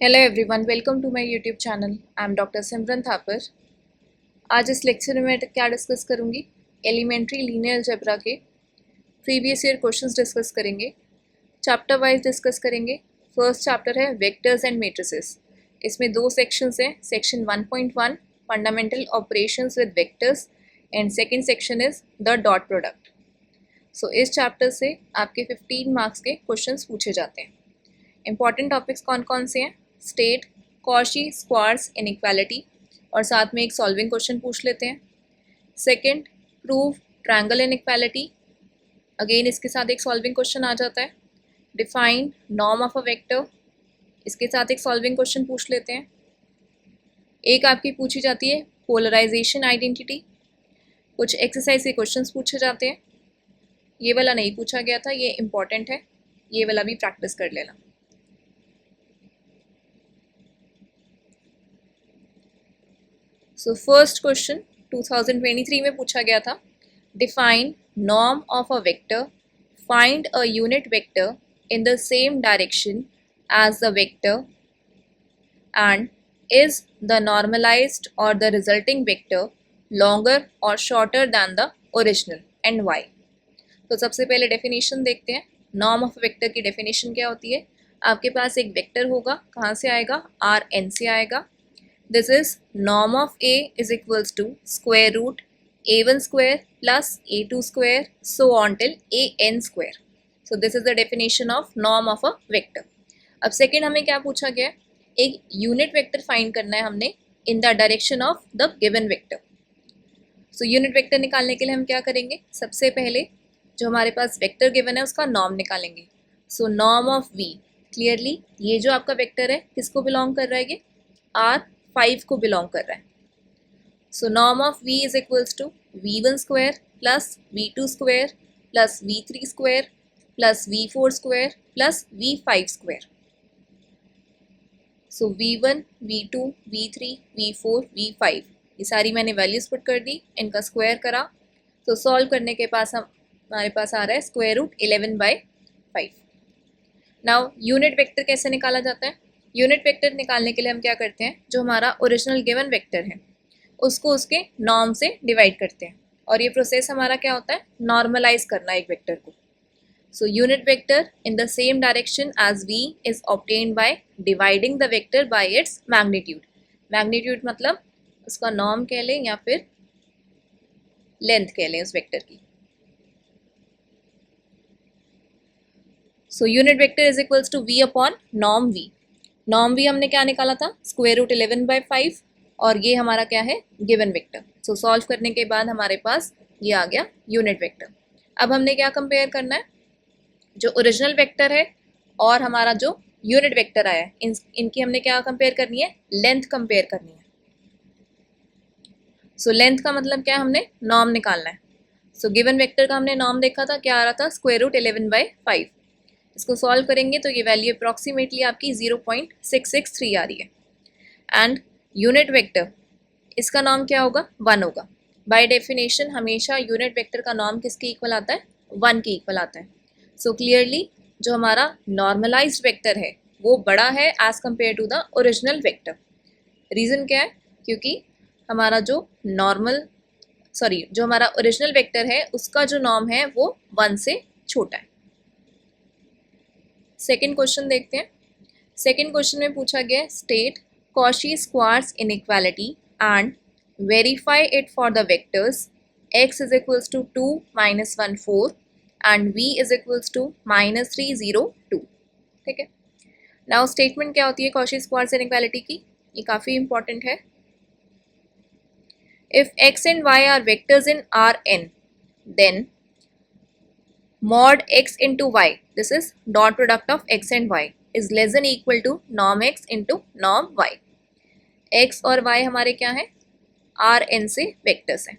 Hello everyone, welcome to my YouTube channel. I am doctor Simran Thapar. आज इस lecture में मैं क्या डिस्कस करूँगी, एलिमेंट्री लीनियर अलजेब्रा के प्रीवियस ईयर क्वेश्चंस डिस्कस करेंगे, चैप्टर वाइज डिस्कस करेंगे। फर्स्ट चैप्टर है वेक्टर्स एंड मैट्रिसेस। इसमें दो सेक्शंस हैं, section 1.1 fundamental operations with vectors and second section is the dot product. So इस चैप्टर से आपके 15 मार्क्स के क्वेश्चंस पूछे जाते हैं। इंपॉर्टेंट टॉपिक्स कौन कौन से हैं, स्टेट कॉची स्क्वायर्स इनइक्वालिटी और साथ में एक सॉल्विंग क्वेश्चन पूछ लेते हैं। Second, prove triangle inequality, again इसके साथ एक सॉल्विंग क्वेश्चन आ जाता है। Define norm of a vector, इसके साथ एक सॉल्विंग क्वेश्चन पूछ लेते हैं। एक आपकी पूछी जाती है पोलराइजेशन आइडेंटिटी, कुछ एक्सरसाइज के क्वेश्चंस पूछे जाते हैं। ये वाला नहीं पूछा गया था, ये इंपॉर्टेंट है, ये वाला भी प्रैक्टिस कर लेना। सो फर्स्ट क्वेश्चन 2023 में पूछा गया था, define norm of a vector, find a unit vector in the same direction as the vector and is the normalised or the resulting vector longer or shorter than the original and why. तो सबसे पहले definition देखते हैं। Norm of vector की definition क्या होती है, आपके पास एक वेक्टर होगा, कहाँ से आएगा, आर एन से आएगा। This is norm of A is equals to square root A1 square plus A2 square so on till AN square. So this is the definition of norm of a vector. अब second हमें क्या पूछा गया है, एक unit vector find करना है हमने in the direction of the given vector. So unit vector निकालने के लिए हम क्या करेंगे, सबसे पहले जो हमारे पास वेक्टर गिवन है उसका नॉर्म निकालेंगे। सो नॉर्म ऑफ V, क्लियरली ये जो आपका वेक्टर है किसको बिलोंग कर रहा है, ये R5 को बिलोंग कर रहा है। So norm of V is equals to V1 square plus V2 square plus V3 square plus V4 square plus V5 square. So V1, V2, V3, V4, V5 ये सारी मैंने वैल्यूज पुट कर दी, इनका square करा। तो सॉल्व करने के पास हमारे पास आ रहा है square root 11/5। Now unit vector कैसे निकाला जाता है, यूनिट वेक्टर निकालने के लिए हम क्या करते हैं, जो हमारा ओरिजिनल गिवन वेक्टर है उसको उसके नॉर्म से डिवाइड करते हैं और ये प्रोसेस हमारा क्या होता है, नॉर्मलाइज करना एक वेक्टर को। So unit vector in the same direction as V is obtained by dividing the vector by its magnitude. Magnitude मतलब उसका नॉर्म कह लें या फिर लेंथ कह लें उस वेक्टर की। So unit vector is equals to V upon norm V। Norm V हमने क्या निकाला था, स्क्वायर रूट 11/5 और ये हमारा क्या है, गिवन वेक्टर। सो सॉल्व करने के बाद हमारे पास ये आ गया यूनिट वेक्टर। अब हमने क्या कंपेयर करना है, जो ओरिजिनल वेक्टर है और हमारा जो यूनिट वेक्टर आया है इनकी हमने क्या कंपेयर करनी है, लेंथ कंपेयर करनी है। सो लेंथ का मतलब क्या है, हमने नॉर्म निकालना है। सो गिवन वेक्टर का हमने नॉर्म देखा था, क्या आ रहा था, स्क्वायर रूट 11/5। इसको सॉल्व करेंगे तो ये वैल्यू अप्रॉक्सीमेटली आपकी 0.663 आ रही है। एंड यूनिट वेक्टर, इसका नॉर्म क्या होगा, 1 होगा। बाय डेफिनेशन हमेशा यूनिट वेक्टर का नॉर्म किसके इक्वल आता है, 1 के इक्वल आता है। सो क्लियरली जो हमारा नॉर्मलाइज्ड वेक्टर है वो बड़ा है as compare to the original vector. Reason क्या है, क्योंकि हमारा जो हमारा ओरिजिनल वेक्टर है उसका जो नॉर्म है वो 1 से छोटा है। सेकेंड क्वेश्चन देखते हैं। सेकेंड क्वेश्चन में पूछा गया है, state Cauchy squares inequality and verify it for the vectors x is equals to 2, -1, 4 and v is equals to -3, 0, 2। ठीक है, नाउ स्टेटमेंट क्या होती है कॉची स्क्वायर्स इनइक्वालिटी की, ये काफ़ी इंपॉर्टेंट है। If x and y are vectors in Rn, then mod x into y, this is dot product of x and y, is less than equal to norm x into norm y। x और y हमारे क्या हैं, Rn से vectors हैं।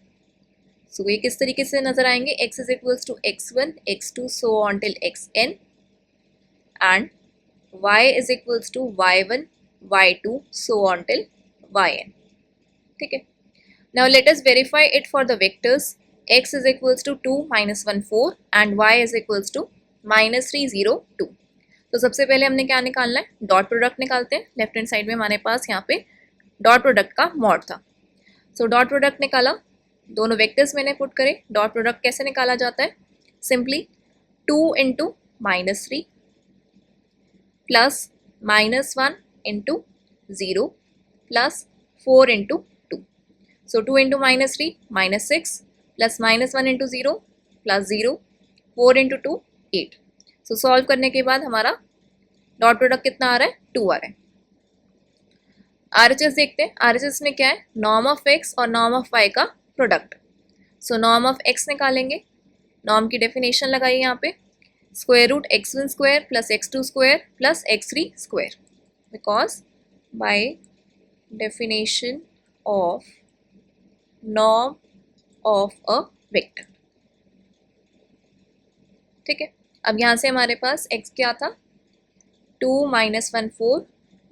सो ये किस तरीके से नजर आएंगे, x is equals to x1, x2 so on till xn and y is equals to y1, y2 so on till yn। ठीक है, now let us verify it for the vectors x is equals to 2, -1, 4 and y is equals to -3, 0, 2। तो सबसे पहले हमने क्या निकालना है, dot product निकालते हैं। लेफ्ट हैंड साइड में हमारे पास यहाँ पे डॉट प्रोडक्ट का मॉड था। सो डॉट प्रोडक्ट निकाला, दोनों वेक्टर्स मैंने पुट करे। डॉट प्रोडक्ट कैसे निकाला जाता है, simply 2 into -3 plus -1 into 0 plus 4 into 2। सो 2 into -3 -6 plus -1 into 0 plus 0, 4 into 2 8। सो सॉल्व करने के बाद हमारा डॉट प्रोडक्ट कितना आ रहा है, 2 आ रहा है। आरएचएस देखते हैं। आरएचएस में क्या है, नॉर्म ऑफ एक्स और नॉर्म ऑफ वाई का product. So norm of X निकालेंगे। नॉर्म की डेफिनेशन लगाइए यहाँ पे, square root x1 square plus x2 square plus x3 square, because by definition of norm of a vector. ठीक है, अब यहाँ से हमारे पास x क्या था, 2 - 1 4,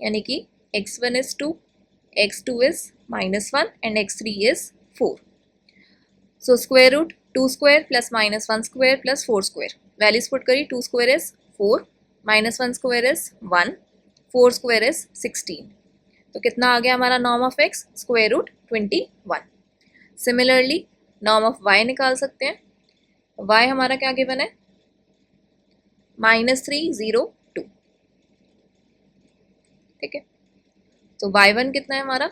यानी कि x1 is 2, x2 is -1 and x3 is 4. So square root 2 square plus -1 square plus 4 square. Values put करी, 2 square is 4, -1 square is 1, 4 square is 16. तो कितना आ गया हमारा norm of x, square root 21। Similarly norm of y निकाल सकते हैं। y हमारा क्या गिवन है, -3 0 2। ठीक है, तो y1 कितना है हमारा,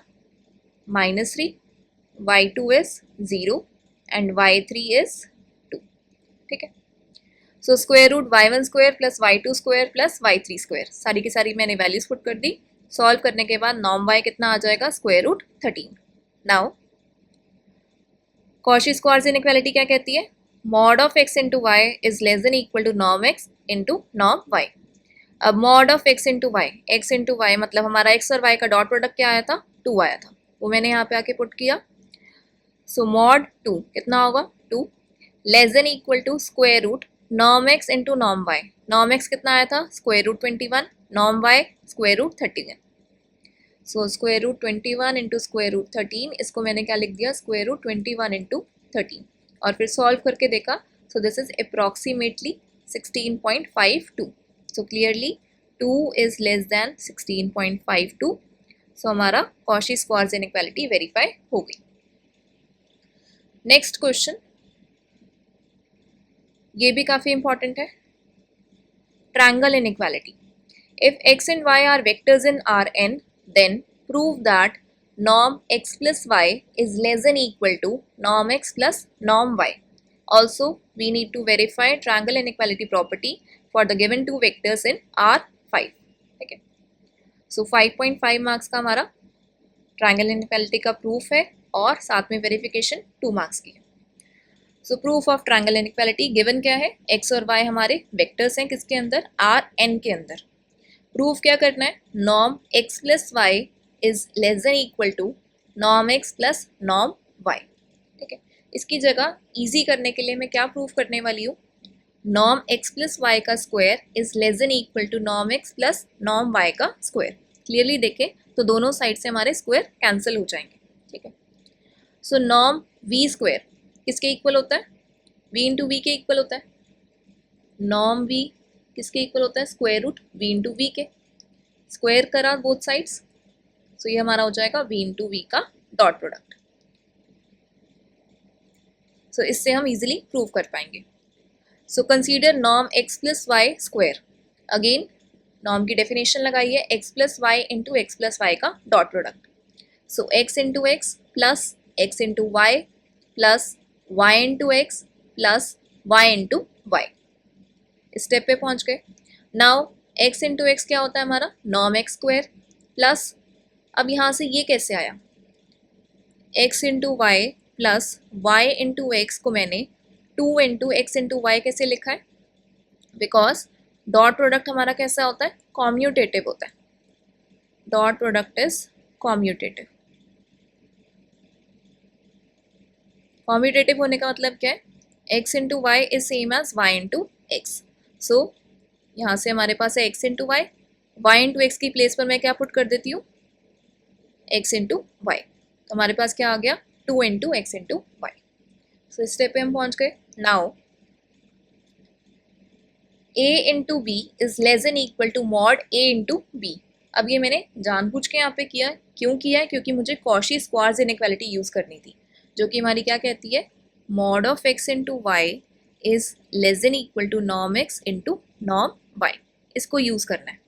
-3, y2 is 0 and y3 is 2। ठीक है, so square root y1 square plus y2 square plus y3 square, सारी की सारी मैंने वैल्यूज पुट कर दी। सॉल्व करने के बाद नॉर्म y कितना आ जाएगा, square root 13। Now Cauchy squares inequality क्या कहती है, mod of x into Y is less than equal to norm x into norm y। अब mod of x into Y, x into Y मतलब हमारा x और y का dot product क्या आया था, 2 आया था, वो मैंने यहाँ पे आके पुट किया। सो मॉड 2 कितना होगा, 2 less than equal to square root norm x into norm y। Norm x कितना आया था, square root 21, norm y square root 13। So square root 21 into square root 13, इसको मैंने क्या लिख दिया, स्क्वायर रूट 21 इंटू 13, और फिर सॉल्व करके देखा। सो this is approximately 16.52। So clearly 2 is less then 16.52। सो हमारा कॉची स्क्वायर्स इनइक्वालिटी वेरीफाई हो गई। नेक्स्ट क्वेश्चन, ये भी काफी इंपॉर्टेंट है, triangle inequality. If x and y are vectors in Rn, then prove that norm x plus y is less than equal to norm x plus norm y. Also, we need to verify triangle inequality property for the given two vectors in R5. ठीक है, सो 5.5 marks का हमारा triangle inequality का proof है और साथ में verification 2 marks की है। सो proof of triangle inequality, given क्या है, x और y हमारे वेक्टर्स हैं किसके अंदर, Rn के अंदर। प्रूफ क्या करना है, norm x plus Y is less than equal to norm x plus norm y। ठीक है, इसकी जगह इजी करने के लिए मैं क्या प्रूफ करने वाली हूँ, नॉर्म x प्लस वाई का square is less than equal to norm x plus norm y का स्क्वायर। क्लियरली देखें तो दोनों साइड से हमारे स्क्वायर कैंसिल हो जाएंगे। ठीक है, सो नॉर्म v स्क्वायर किसके इक्वल होता है, v इंटू वी के इक्वल होता है। नॉर्म v किसके इक्वल होता है, square root v into V के, स्क्वायर करा बोथ साइड्स, सो ये हमारा हो जाएगा v इंटू वी का डॉट प्रोडक्ट। सो इससे हम इजीली प्रूव कर पाएंगे। So consider norm x plus Y square. Again norm की डेफिनेशन लगाइए, x plus Y into X plus Y का dot product. So x into X plus x into Y plus y into X plus y into Y. Step पे पहुंच गए। Now x into x क्या होता है हमारा, norm X square plus, अब यहाँ से ये कैसे आया, x into Y plus y into X को मैंने 2 इंटू एक्स इंटू वाई कैसे लिखा है, बिकॉज डॉट प्रोडक्ट हमारा कैसा होता है, कॉम्यूटेटिव होता है। Dot product is commutative. Commutative होने का मतलब क्या है, x into Y is same as y into X. So यहाँ से हमारे पास है x into Y, Y into X की प्लेस पर मैं क्या पुट कर देती हूँ, x इंटू वाई, तो हमारे पास क्या आ गया, 2 into x into Y. So इस स्टेप पे हम पहुँच गए। Now a into B is less than equal to mod a into B. अब ये मैंने जानबूझ के यहाँ पे किया है। क्यों किया है? क्योंकि मुझे कॉशी स्क्वायर्स इनइक्वालिटी यूज़ करनी थी, जो कि हमारी क्या कहती है, mod of x into Y is less than equal to नॉम x इंटू नॉम वाई। इसको यूज़ करना है।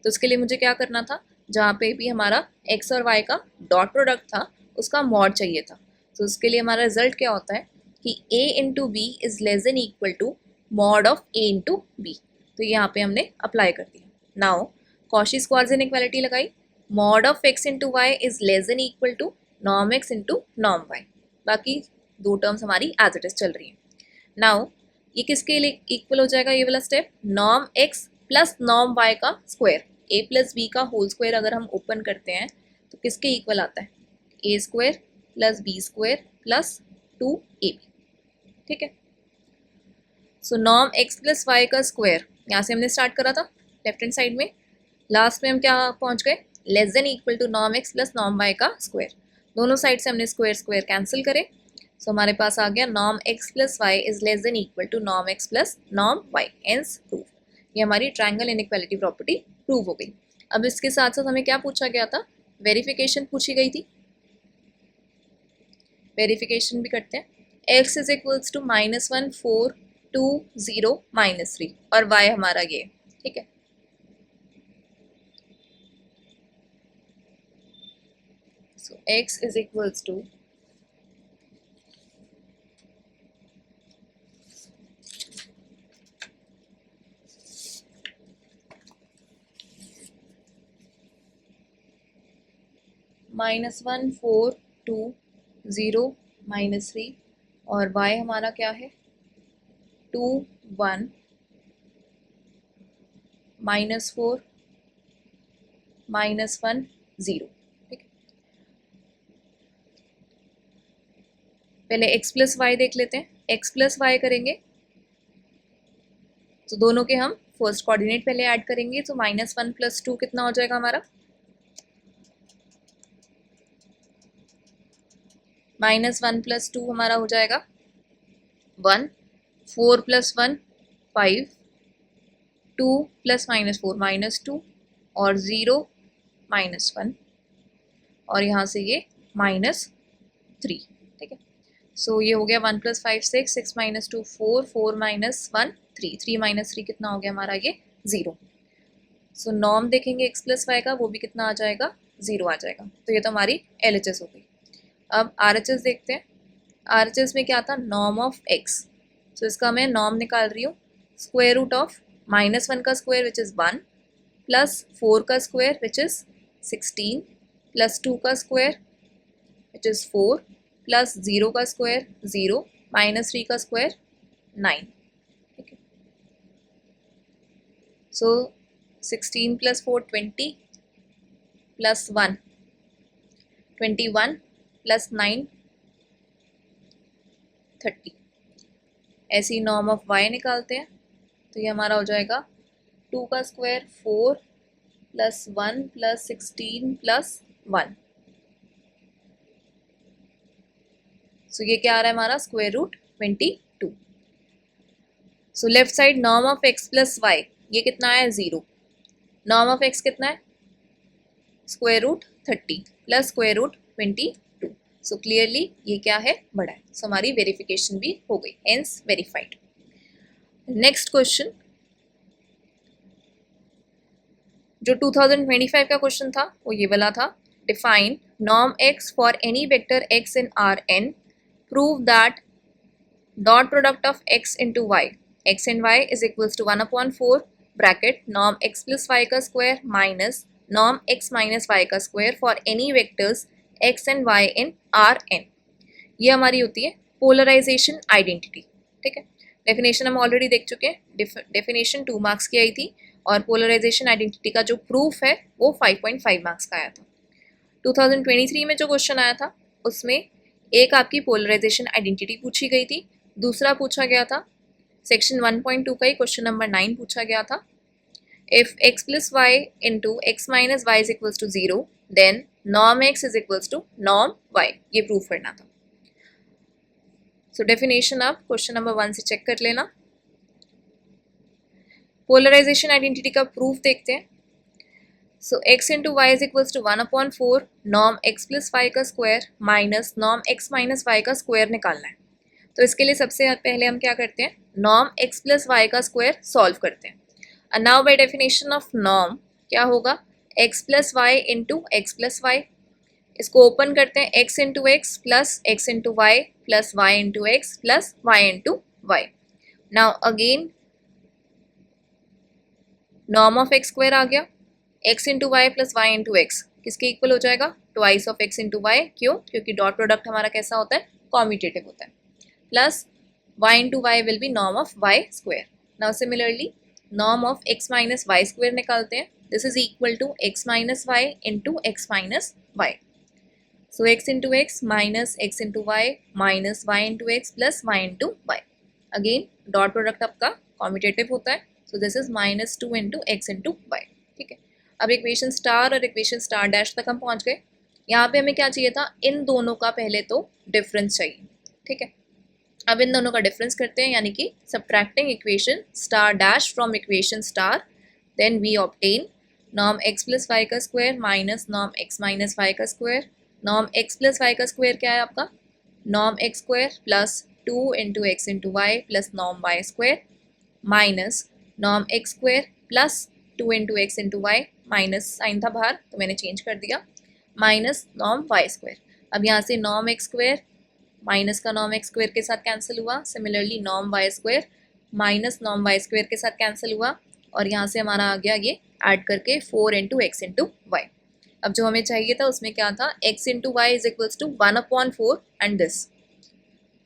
तो उसके लिए मुझे क्या करना था, जहाँ पे भी हमारा x और y का डॉट प्रोडक्ट था उसका मॉड चाहिए था। तो उसके लिए हमारा रिजल्ट क्या होता है कि a into B is less than equal to mod of a into B. तो यहाँ पे हमने अप्लाई कर दिया। नाउ कॉशी स्क्वायर्स इनइक्वालिटी लगाई, mod of x into Y is less than equal to नॉम x इंटू नॉम वाई। बाकी दो टर्म्स हमारी एज इट इज चल रही है। नाउ ये किसके लिए इक्वल हो जाएगा, ये वाला स्टेप, नॉम x प्लस नॉम y का स्क्वायर, a प्लस बी का होल स्क्वायर अगर हम ओपन करते हैं तो किसके इक्वल आता है, a square plus B square plus 2ab। ठीक है, सो नॉम x प्लस वाई का स्क्वायर, यहाँ से हमने स्टार्ट करा था लेफ्ट हैंड साइड में, लास्ट में हम क्या पहुँच गए, लेस देन इक्वल टू नॉम x प्लस नॉम वाई का स्क्वायर। दोनों साइड से हमने स्क्वायर स्क्वायर कैंसिल करे, सो हमारे पास आ गया नॉम x plus Y is less than equal to नॉम x प्लस नॉम वाई, हेंस प्रूफ। ये हमारी ट्रायंगल इनइक्वालिटी प्रॉपर्टी प्रूव हो गई। अब इसके साथ साथ हमें क्या पूछा गया था, वेरिफिकेशन पूछी गई थी। वेरिफिकेशन भी करते हैं। x इज इक्वल्स टू -1 4 2 0 -3 और y हमारा ये, ठीक है। सो x इज इक्वल्स टू -1 4 2 0 -3 और y हमारा क्या है 2 1 -4 -1 0। ठीक है, पहले x प्लस वाई देख लेते हैं। x प्लस वाई करेंगे तो दोनों के हम फर्स्ट कोऑर्डिनेट पहले ऐड करेंगे, तो -1 + 2 कितना हो जाएगा हमारा, -1 + 2 हमारा हो जाएगा 1, 4 + 1 5, 2 + -4 -2 और 0 -1 और यहाँ से ये -3। ठीक है, सो ये हो गया 1 + 5 6 6 - 2 4 4 - 1 3 3 - 3 कितना हो गया हमारा ये 0। सो नॉर्म देखेंगे x प्लस वाई का, वो भी कितना आ जाएगा 0 आ जाएगा। तो ये तो हमारी LHS हो गई। अब RHS देखते हैं। RHS में क्या था, नॉर्म ऑफ x। सो इसका मैं नॉर्म निकाल रही हूँ, स्क्वायर रूट ऑफ -1 का स्क्वायर विच इज़ 1 प्लस 4 का स्क्वायर विच इज़ 16 प्लस 2 का स्क्वायर विच इज़ 4 प्लस 0 का स्क्वायर 0 -3 का स्क्वायर 9। ठीक है, सो 16 + 4 20 प्लस 1 21 प्लस 9 30। ऐसी नॉर्म ऑफ y निकालते हैं तो ये हमारा हो जाएगा 2 का square 4 plus 1 plus 16 plus 1। So ये क्या आ रहा है हमारा square root 22। So left side norm of x plus Y, ये कितना है 0। नॉर्म ऑफ x कितना है square root 30 plus square root 22। So clearly ये क्या है बड़ा है। सो हमारी वेरिफिकेशन भी हो गई, हेंस वेरीफाइड। नेक्स्ट क्वेश्चन जो 2025 का क्वेश्चन था वो ये वाला था, define norm x for any vector x in Rn, prove that dot product of x into Y, x and y is equals to 1/4 bracket norm x plus Y का square minus norm x minus Y का square for any vectors x and y in Rn। ये हमारी होती है polarisation identity. ठीक है, definition हम already देख चुके हैं, डेफिनेशन 2 मार्क्स की आई थी और पोलराइजेशन आइडेंटिटी का जो प्रूफ है वो 5.5 मार्क्स का आया था। 2023 में जो क्वेश्चन आया था उसमें एक आपकी पोलराइजेशन आइडेंटिटी पूछी गई थी, दूसरा पूछा गया था सेक्शन 1.2 का ही क्वेश्चन नंबर 9 पूछा गया था, if x plus Y into X minus Y is equals to 0 then norm x is equals to norm y, ये प्रूफ करना था। सो डेफिनेशन आप क्वेश्चन नंबर 1 से चेक कर लेना। पोलराइजेशन आइडेंटिटी का प्रूफ देखते हैं. So x into Y is equals to 1/4 norm x plus Y का square minus norm x minus Y का स्क्वायर निकालना है. तो इसके लिए सबसे पहले हम क्या करते हैं, नॉर्म x प्लस वाई का स्क्वायर सॉल्व करते हैं. And now by definition of norm क्या होगा, x plus Y into X plus Y. इसको ओपन करते हैं, x into X plus X into Y plus Y into X plus Y into Y. Now again norm of X square आ गया, x into Y plus Y into X किसके equal हो जाएगा, twice of x into Y. क्यों, क्योंकि dot product हमारा कैसा होता है, कॉम्यूटेटिव होता है. Plus y into Y will be norm of Y square. Now similarly norm of x minus Y square निकालते हैं. This is equal to x minus Y into X minus Y. So x into X minus X into Y minus Y into X plus Y into Y. Again dot product आपका commutative होता है. So this is minus 2 into x into Y. ठीक है, अब equation star और equation star dash तक हम पहुंच गए. यहाँ पे हमें क्या चाहिए था, इन दोनों का पहले तो डिफरेंस चाहिए. ठीक है, अब इन दोनों का डिफरेंस करते हैं, यानी कि subtracting equation star dash from equation star, then we obtain norm x plus Y का square minus norm x minus Y का square. Norm x plus Y का स्क्वायर क्या है आपका, norm x square plus 2 into x into Y plus norm Y square minus norm x square plus 2 into x into Y, minus sign था बाहर तो मैंने change कर दिया, माइनस नॉर्म वाई स्क्वायर. अब यहाँ से नॉर्म एक्स स्क्वायर माइनस का नॉर्म एक्स स्क्वायर के साथ कैंसिल हुआ. Similarly norm Y square minus norm Y square के साथ कैंसिल हुआ. और यहाँ से हमारा आ गया ये ऐड करके 4 इंटू एक्स इंटू वाई. अब जो हमें चाहिए था उसमें क्या था, x into Y is equals to 1/4 and this.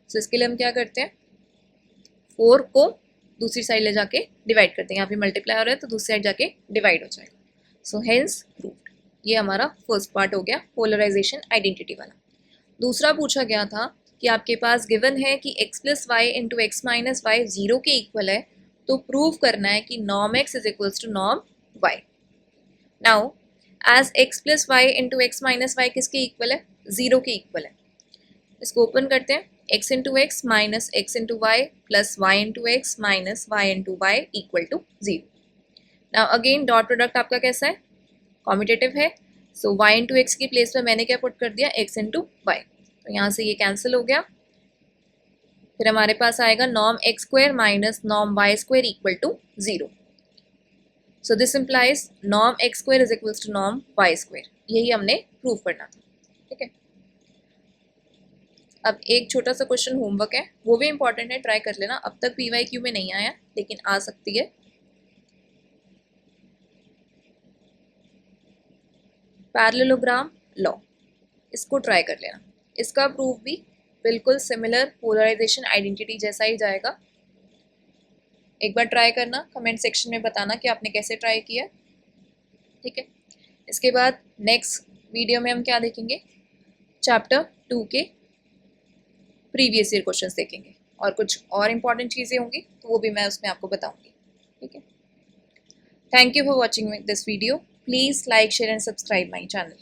So इसके लिए हम क्या करते हैं, 4 को दूसरी साइड ले जाके डिवाइड करते हैं. यहाँ पे मल्टीप्लाई हो रहा है तो दूसरी साइड जाके डिवाइड हो जाएगा. So hence proved. ये हमारा फर्स्ट पार्ट हो गया पोलराइजेशन आइडेंटिटी वाला. दूसरा पूछा गया था कि आपके पास गिवन है कि x plus Y into X minus Y 0 के इक्वल है, तो प्रूव करना है कि norm x is equals to norm y. Now as x plus Y into X minus Y किसके इक्वल है, 0 के इक्वल है. इसको ओपन करते हैं, x into X minus X into Y plus Y into X minus Y into Y equal to 0. Now again dot product आपका कैसा है, कॉम्यूटेटिव है. सो y इंटू एक्स की प्लेस में मैंने क्या पुट कर दिया, x इंटू वाई. तो यहाँ से ये कैंसिल हो गया. फिर हमारे पास आएगा norm x square minus norm y square equal to 0. So this implies norm x square is equals to norm y square. यही हमने प्रूव करना था. ठीक है, अब एक छोटा सा क्वेश्चन होमवर्क है, वो भी इंपॉर्टेंट है, ट्राई कर लेना. अब तक PYQ में नहीं आया लेकिन आ सकती है. पैरेललोग्राम लॉ, इसको ट्राई कर लेना. इसका प्रूफ भी बिल्कुल सिमिलर पोलराइजेशन आइडेंटिटी जैसा ही जाएगा. एक बार ट्राई करना, कमेंट सेक्शन में बताना कि आपने कैसे ट्राई किया. ठीक है, इसके बाद नेक्स्ट वीडियो में हम क्या देखेंगे, चैप्टर 2 के प्रीवियस ईयर क्वेश्चंस देखेंगे और कुछ और इम्पॉर्टेंट चीज़ें होंगी तो वो भी मैं उसमें आपको बताऊंगी. ठीक है, thank you for watching this video. Please like share and subscribe my channel.